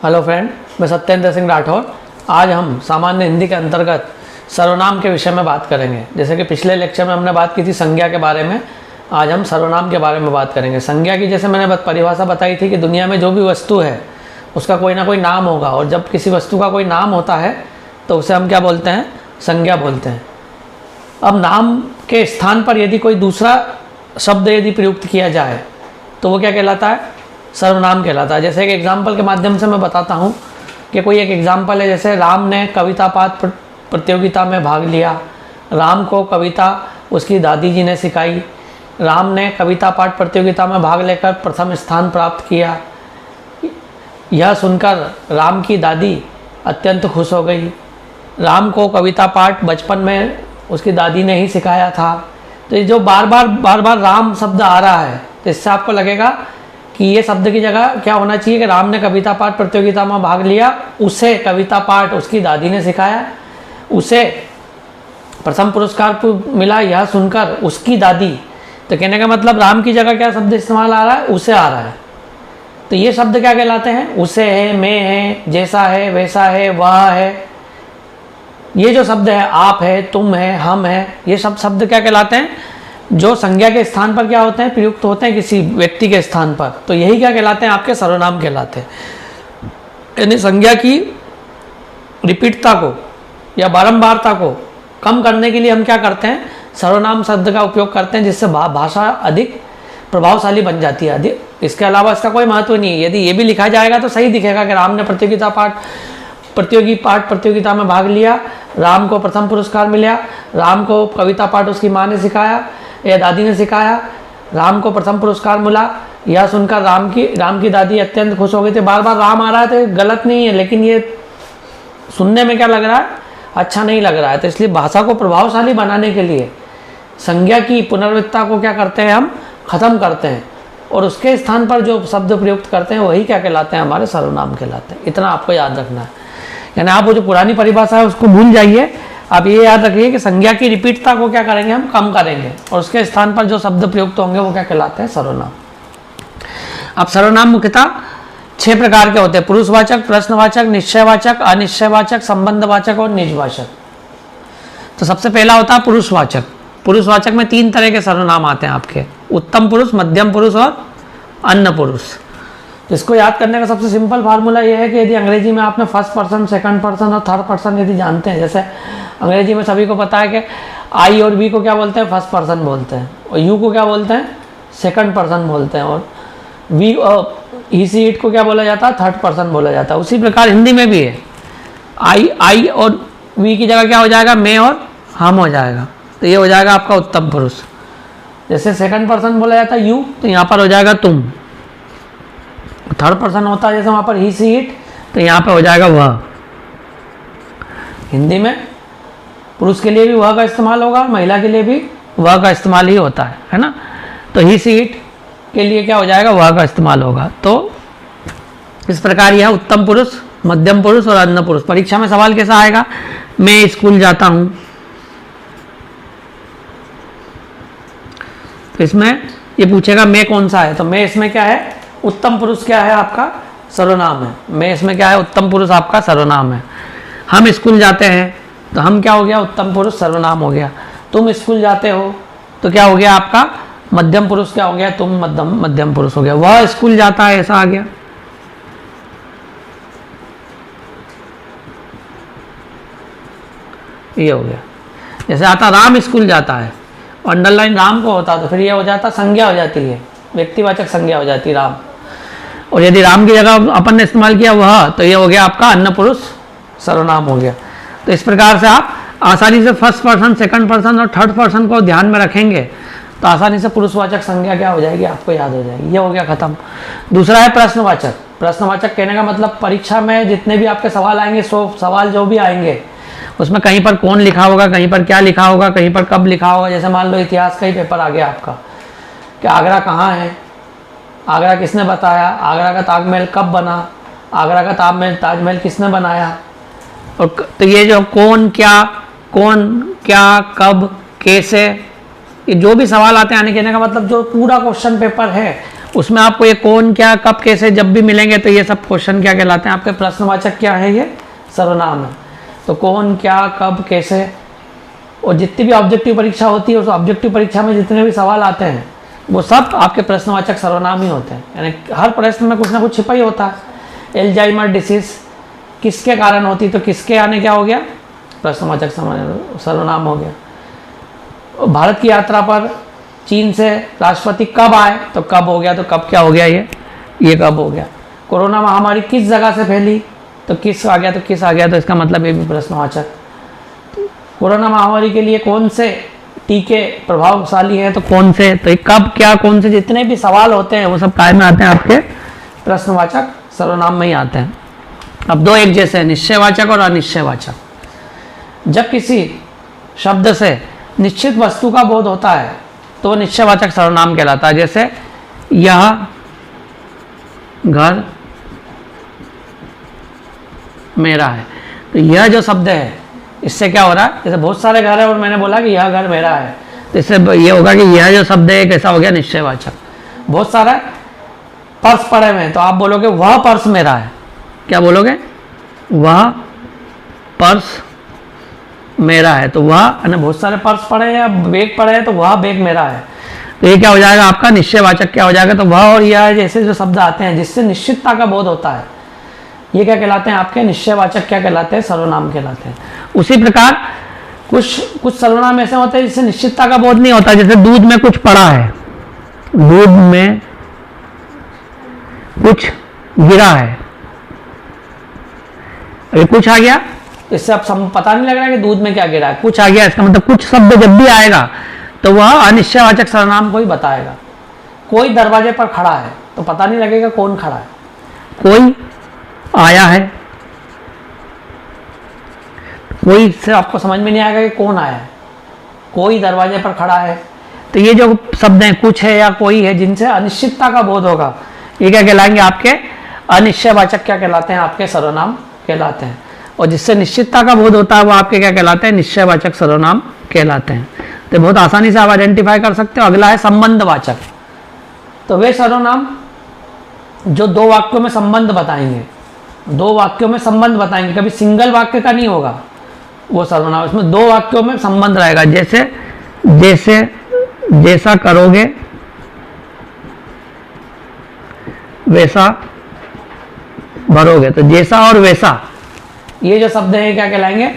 Hello friend, मैं सत्येंद्र सिंह राठौर। आज हम सामान्य हिंदी के अंतर्गत सर्वनाम के विषय में बात करेंगे। जैसे कि पिछले लेक्चर में हमने बात की थी संज्ञा के बारे में, आज हम सर्वनाम के बारे में बात करेंगे। संज्ञा की जैसे मैंने परिभाषा बताई थी कि दुनिया में जो भी वस्तु है उसका कोई ना कोई नाम होगा, और जब किसी वस्तु का कोई नाम होता है तो उसे हम क्या बोलते हैं? संज्ञा बोलते हैं। अब नाम के स्थान पर यदि कोई दूसरा शब्द यदि प्रयुक्त किया जाए तो वो क्या कहलाता है? सर्वनाम कहलाता है। जैसे एक एग्जाम्पल के माध्यम से मैं बताता हूँ कि कोई एक एग्जाम्पल है, जैसे राम ने कविता पाठ प्रतियोगिता में भाग लिया। राम को कविता उसकी दादी जी ने सिखाई। राम ने कविता पाठ प्रतियोगिता में भाग लेकर प्रथम स्थान प्राप्त किया। यह सुनकर राम की दादी अत्यंत खुश हो गई। राम को कविता पाठ बचपन में उसकी दादी ने ही सिखाया था। तो ये जो बार बार राम शब्द आ रहा है, तो इससे आपको लगेगा कि ये शब्द की जगह क्या होना चाहिए कि राम ने कविता पाठ प्रतियोगिता में भाग लिया, उसे कविता पाठ उसकी दादी ने सिखाया, उसे प्रथम पुरस्कार मिला, यह सुनकर उसकी दादी। तो कहने का मतलब राम की जगह क्या शब्द इस्तेमाल आ रहा है? उसे आ रहा है। तो ये शब्द क्या कहलाते हैं? उसे है, मैं है, जैसा है, वैसा है, वह है। ये जो शब्द है, आप है, तुम है, हम है, ये सब शब्द क्या कहलाते हैं? जो संज्ञा के स्थान पर क्या होते हैं? प्रयुक्त होते हैं किसी व्यक्ति के स्थान पर। तो यही क्या कहलाते हैं? आपके सर्वनाम कहलाते हैं। यानी संज्ञा की रिपीटता को या बारंबारता को कम करने के लिए हम क्या करते हैं? सर्वनाम शब्द का उपयोग करते हैं, जिससे भाषा अधिक प्रभावशाली बन जाती है। अधिक इसके अलावा इसका कोई महत्व नहीं है। यदि ये भी लिखा जाएगा तो सही दिखेगा कि राम ने प्रतियोगी पाठ प्रतियोगिता में भाग लिया, राम को प्रथम पुरस्कार मिला, राम को कविता पाठ उसकी माँ ने सिखाया या दादी ने सिखाया, राम को प्रथम पुरस्कार मिला, यह सुनकर राम की दादी अत्यंत खुश हो गई थी। बार बार राम आ रहा है तो गलत नहीं है, लेकिन ये सुनने में क्या लग रहा है? अच्छा नहीं लग रहा है। तो इसलिए भाषा को प्रभावशाली बनाने के लिए संज्ञा की पुनर्वितता को क्या करते हैं? हम खत्म करते हैं, और उसके स्थान पर जो शब्द प्रयुक्त करते हैं वही क्या कहलाते हैं? हमारे सर्वनाम कहलाते हैं। इतना आपको याद रखना है। यानी आप वो जो पुरानी परिभाषा है उसको भूल जाइए। आप ये याद रखिए कि संज्ञा की रिपीटता को क्या करेंगे? हम कम करेंगे, और उसके स्थान पर जो शब्द प्रयुक्त होंगे वो क्या कहलाते हैं? सर्वनाम। अब सर्वनाम मुख्यतः 6 प्रकार के होते हैं: पुरुषवाचक, प्रश्नवाचक, निश्चयवाचक, अनिश्चयवाचक, संबंधवाचक और निजवाचक। तो सबसे पहला होता है पुरुषवाचक। पुरुषवाचक में 3 तरह के सर्वनाम आते हैं आपके: उत्तम पुरुष, मध्यम पुरुष और अन्य पुरुष। इसको याद करने का सबसे सिंपल फार्मूला ये है कि यदि अंग्रेजी में आपने फर्स्ट पर्सन, सेकंड पर्सन और थर्ड पर्सन यदि जानते हैं, जैसे अंग्रेजी में सभी को पता है कि आई और वी को क्या बोलते हैं? फर्स्ट पर्सन बोलते हैं, और यू को क्या बोलते हैं? सेकंड पर्सन बोलते हैं, और वी ही सी इट को क्या बोला जाता है? थर्ड पर्सन बोला जाता है। उसी प्रकार हिंदी में भी है। आई और वी की जगह क्या हो जाएगा? मैं और हम हो जाएगा। तो ये हो जाएगा आपका उत्तम पुरुष। जैसे सेकंड पर्सन बोला जाता है यू, तो यहाँ पर हो जाएगा तुम। थर्ड पर्सन होता है जैसे वहाँ पर ही सी इट, तो यहाँ पे हो जाएगा वह। हिंदी में पुरुष के लिए भी वह का इस्तेमाल होगा, महिला के लिए भी वह का इस्तेमाल ही होता है ना। तो ही सी इट के लिए क्या हो जाएगा? वह का इस्तेमाल होगा। तो इस प्रकार यह उत्तम पुरुष, मध्यम पुरुष और अन्य पुरुष। परीक्षा में सवाल कैसा आएगा? मैं स्कूल जाता हूँ। तो इसमें ये पूछेगा मैं कौन सा है, तो मैं इसमें क्या है? उत्तम पुरुष क्या है? आपका सर्वनाम है। मैं इसमें क्या है? उत्तम पुरुष आपका सर्वनाम है। हम स्कूल जाते हैं, तो हम क्या हो गया? उत्तम पुरुष सर्वनाम हो गया। तुम स्कूल जाते हो, तो क्या हो गया आपका? मध्यम पुरुष क्या हो गया? तुम मध्यम पुरुष हो गया। वह स्कूल जाता है, ऐसा आ गया। ये हो गया। जैसे आता राम स्कूल जाता है, अंडरलाइन राम को होता, तो फिर ये हो जाता संज्ञा हो जाती है, व्यक्तिवाचक संज्ञा हो जाती है राम। और यदि राम की जगह अपन ने इस्तेमाल किया वह, तो ये हो गया आपका अन्य पुरुष सर्वनाम हो गया। तो इस प्रकार से आप आसानी से फर्स्ट पर्सन, सेकंड पर्सन और थर्ड पर्सन को ध्यान में रखेंगे तो आसानी से पुरुषवाचक संज्ञा क्या हो जाएगी? आपको याद हो जाएगी। ये हो गया खत्म। दूसरा है प्रश्नवाचक। प्रश्नवाचक कहने का मतलब परीक्षा में जितने भी आपके सवाल आएंगे, 100 सवाल जो भी आएंगे, उसमें कहीं पर कौन लिखा होगा, कहीं पर क्या लिखा होगा, कहीं पर कब लिखा होगा। जैसे मान लो इतिहास का ही पेपर आ गया आपका कि आगरा कहाँ है, आगरा किसने बताया, आगरा का ताजमहल कब बना, आगरा का ताजमहल किसने बनाया। और तो ये जो कौन क्या कब कैसे, ये जो भी सवाल आते हैं, यानी कहने का मतलब जो पूरा क्वेश्चन पेपर है उसमें आपको ये कौन, क्या, कब, कैसे जब भी मिलेंगे तो ये सब क्वेश्चन क्या कहलाते हैं आपके प्रश्नवाचक क्या है, ये सर्वनाम है। तो कौन, क्या, कब, कैसे, और जितनी भी ऑब्जेक्टिव परीक्षा होती है उस ऑब्जेक्टिव परीक्षा में जितने भी सवाल आते हैं वो सब आपके प्रश्नवाचक सर्वनाम ही होते हैं। यानी हर प्रश्न में कुछ ना कुछ छिपा ही होता है। एल्जाइमर डिसीज किसके कारण होती, तो किसके आने क्या हो गया, प्रश्नवाचक सर्वनाम हो गया। भारत की यात्रा पर चीन से राष्ट्रपति कब आए, तो कब हो गया, तो कब क्या हो गया, ये कब हो गया। कोरोना महामारी किस जगह से फैली, तो किस आ गया, तो किस आ गया, तो इसका मतलब ये भी प्रश्नवाचक। कोरोना महामारी के लिए कौन से टीके प्रभावशाली हैं, तो कौन से, तो कब, क्या, कौन से, जितने भी सवाल होते हैं वो सब काय में आते हैं, आपके प्रश्नवाचक सर्वनाम में ही आते हैं। अब दो एक जैसे हैं, निश्चयवाचक और अनिश्चयवाचक। जब किसी शब्द से निश्चित वस्तु का बोध होता है तो निश्चयवाचक सर्वनाम कहलाता है। जैसे यह घर मेरा है, तो यह जो शब्द है इससे क्या हो रहा है, जैसे बहुत सारे घर है और मैंने बोला कि यह घर मेरा है, तो इससे ये होगा कि यह जो शब्द है कैसा हो गया, निश्चयवाचक। बहुत सारा पर्स पड़े हुए हैं तो आप बोलोगे वह पर्स मेरा है, क्या बोलोगे, वह पर्स मेरा है। तो वह, बहुत सारे पर्स पड़े हैं या बैग पड़े हैं तो वह बैग मेरा है, तो ये क्या हो जाएगा आपका निश्चयवाचक क्या हो जाएगा। तो वह और यह जैसे जो शब्द आते हैं जिससे निश्चितता का बोध होता है ये क्या कहलाते हैं आपके निश्चयवाचक, क्या कहलाते हैं, सर्वनाम कहलाते हैं। उसी प्रकार कुछ सर्वनाम ऐसे होते हैं जिससे निश्चितता का बोध नहीं होता। जैसे दूध में कुछ पड़ा है, दूध में कुछ गिरा है, अरे कुछ आ गया, इससे अब पता नहीं लग रहा है कि दूध में क्या गिरा है, कुछ आ गया, इसका मतलब कुछ शब्द जब भी आएगा तो वह अनिश्चयवाचक सर्वनाम को ही बताएगा। कोई दरवाजे पर खड़ा है तो पता नहीं लगेगा कौन खड़ा है, कोई आया है, कोई से आपको समझ में नहीं आएगा कि कौन आया है, कोई दरवाजे पर खड़ा है। तो ये जो शब्द हैं, कुछ है या कोई है, जिनसे अनिश्चितता का बोध होगा, ये क्या कहलाएंगे आपके अनिश्चयवाचक, क्या कहलाते हैं आपके सर्वनाम कहलाते हैं। और जिससे निश्चितता का बोध होता है वो आपके क्या कहलाते हैं, निश्चयवाचक सर्वनाम कहलाते हैं। तो बहुत आसानी से आप आइडेंटिफाई कर सकते हो। अगला है संबंधवाचक। तो वे सर्वनाम जो दो वाक्यों में संबंध बताएंगे, दो वाक्यों में संबंध बताएंगे, कभी सिंगल वाक्य का नहीं होगा वो सर्वनाम, इसमें दो वाक्यों में संबंध रहेगा। जैसे जैसे, जैसा करोगे वैसा भरोगे, तो जैसा और वैसा ये जो शब्द हैं क्या कहलाएंगे,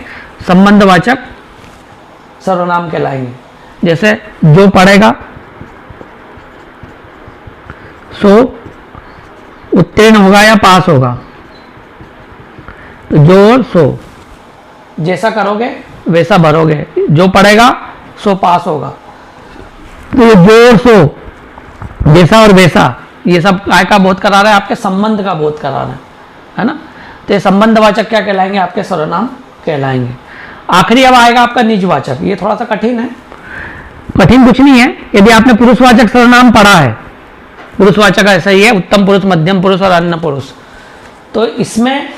संबंधवाचक सर्वनाम कहलाएंगे। जैसे जो पढ़ेगा सो उत्तीर्ण होगा या पास होगा, तो जो और सो, जैसा करोगे वैसा भरोगे, जो पढ़ेगा सो पास होगा। तो ये जो और सो, जैसा और वैसा, ये सब काय का बोध करा रहा है, आपके संबंध का बोध करा रहा है ना। तो ये संबंधवाचक क्या कहलाएंगे, आपके सर्वनाम कहलाएंगे। आखिरी अब आएगा आपका निजवाचक। ये थोड़ा सा कठिन है, कठिन कुछ नहीं है। यदि आपने पुरुषवाचक सर्वनाम पढ़ा है, पुरुषवाचक ऐसा ही है, उत्तम पुरुष, मध्यम पुरुष और अन्य पुरुष, तो इसमें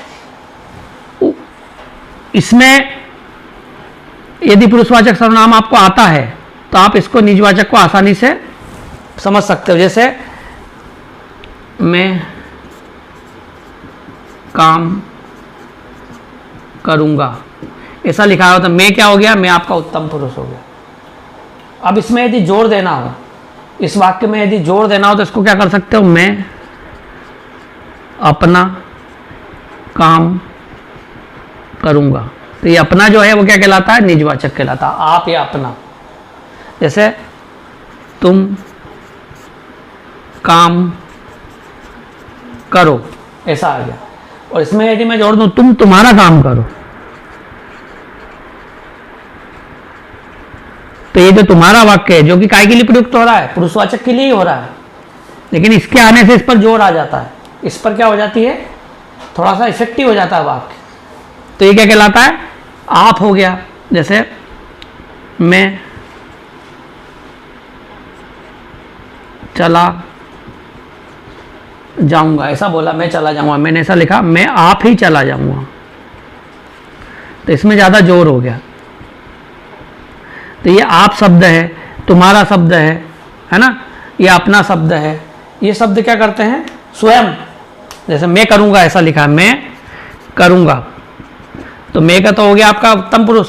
यदि पुरुषवाचक सर्वनाम आपको आता है तो आप इसको निजवाचक को आसानी से समझ सकते हो। जैसे मैं काम करूंगा, ऐसा लिखा हो तो मैं क्या हो गया, मैं आपका उत्तम पुरुष हो गया। अब इसमें यदि जोर देना हो, इस वाक्य में यदि जोर देना हो तो इसको क्या कर सकते हो, मैं अपना काम करूंगा। तो ये अपना जो है वो क्या कहलाता है, निजवाचक कहलाता है। आप या अपना, जैसे तुम काम करो, ऐसा आ गया। और इसमें यदि मैं जोड़ दूं तुम तुम्हारा काम करो, तो ये जो तुम्हारा वाक्य है जो कि काय के लिए प्रयुक्त हो रहा है, पुरुषवाचक के लिए ही हो रहा है, लेकिन इसके आने से इस पर जोर आ जाता है, इस पर क्या हो जाती है, थोड़ा सा इफेक्टिव हो जाता है वाक्य। तो ये क्या कहलाता है, आप हो गया। जैसे मैं चला जाऊंगा, ऐसा बोला, मैं चला जाऊंगा, मैंने ऐसा लिखा, मैं आप ही चला जाऊंगा, तो इसमें ज्यादा जोर हो गया। तो ये आप शब्द है, तुम्हारा शब्द है ना, ये अपना शब्द है, ये शब्द क्या करते हैं, स्वयं, जैसे मैं करूंगा ऐसा लिखा है, मैं करूंगा, तो मैं का तो हो गया आपका उत्तम पुरुष,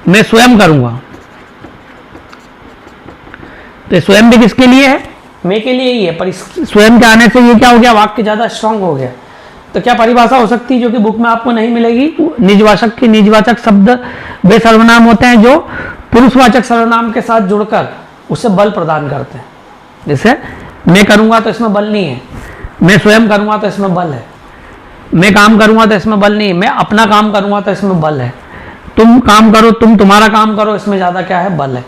मैं स्वयं करूंगा, तो स्वयं भी किसके लिए है, मैं के लिए ही है, पर स्वयं के आने से ये क्या हो गया, वाक्य ज्यादा स्ट्रांग हो गया। तो क्या परिभाषा हो सकती है जो कि बुक में आपको नहीं मिलेगी, निजवाचक की, निजवाचक शब्द वे सर्वनाम होते हैं जो पुरुषवाचक सर्वनाम के साथ जुड़कर उसे बल प्रदान करते हैं। जैसे मैं करूंगा तो इसमें बल नहीं है, मैं स्वयं करूंगा तो इसमें बल है, मैं काम करूंगा तो इसमें बल नहीं है, मैं अपना काम करूंगा तो इसमें बल है, तुम काम करो, तुम तुम्हारा काम करो, इसमें ज्यादा क्या है, बल है।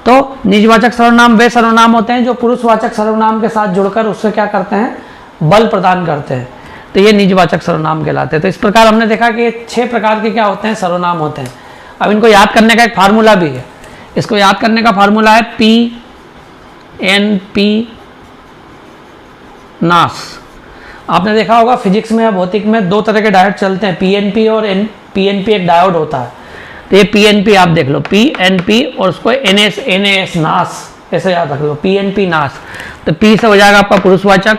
तो निजवाचक सर्वनाम वे सर्वनाम होते हैं जो पुरुषवाचक सर्वनाम के साथ जुड़कर उससे क्या करते हैं, बल प्रदान करते हैं, तो ये निजवाचक सर्वनाम कहलाते हैं। तो इस प्रकार हमने देखा कि ये 6 प्रकार के क्या होते हैं, सर्वनाम होते हैं। अब इनको याद करने का एक फार्मूला भी है, इसको याद करने का फार्मूला है PNP नास। आपने देखा होगा फिजिक्स में या भौतिक में 2 तरह के डायोड चलते हैं, PNP और PNP एक डायोड होता है। तो ये PNP आप देख लो, PNP और उसको NS नास ऐसे याद रख लो, PNP नास। तो P से हो जाएगा आपका पुरुषवाचक,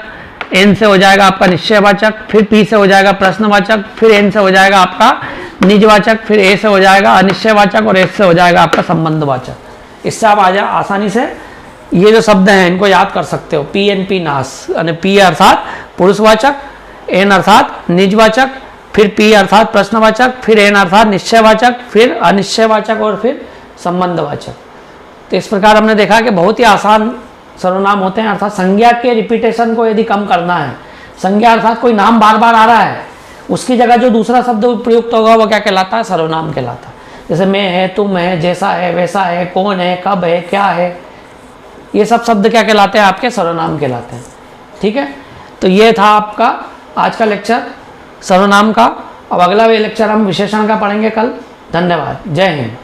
N से हो जाएगा आपका निश्चयवाचक, फिर P से हो जाएगा प्रश्नवाचक, फिर N से हो जाएगा आपका निजवाचक, फिर A से हो जाएगा अनिश्चयवाचक और S से हो जाएगा आपका संबंधवाचक। इससे आप आसानी से ये जो शब्द हैं इनको याद कर सकते हो, PNP नास, यानी P अर्थात पुरुषवाचक, N अर्थात निजवाचक, फिर P अर्थात प्रश्नवाचक, फिर N अर्थात निश्चयवाचक, फिर अनिश्चयवाचक और फिर संबंधवाचक। तो इस प्रकार हमने देखा कि बहुत ही आसान सर्वनाम होते हैं, अर्थात संज्ञा के रिपीटेशन को यदि कम करना है, संज्ञा अर्थात कोई नाम बार बार आ रहा है, उसकी जगह जो दूसरा शब्द प्रयुक्त होगा वो क्या कहलाता है, सर्वनाम कहलाता है। जैसे मैं है, तुम है, जैसा है, वैसा है, कौन है, कब है, क्या है, ये सब शब्द क्या कहलाते हैं, आपके सर्वनाम कहलाते हैं। ठीक है, तो ये था आपका आज का लेक्चर सर्वनाम का। अब अगला लेक्चर हम विशेषण का पढ़ेंगे कल। धन्यवाद, जय हिंद।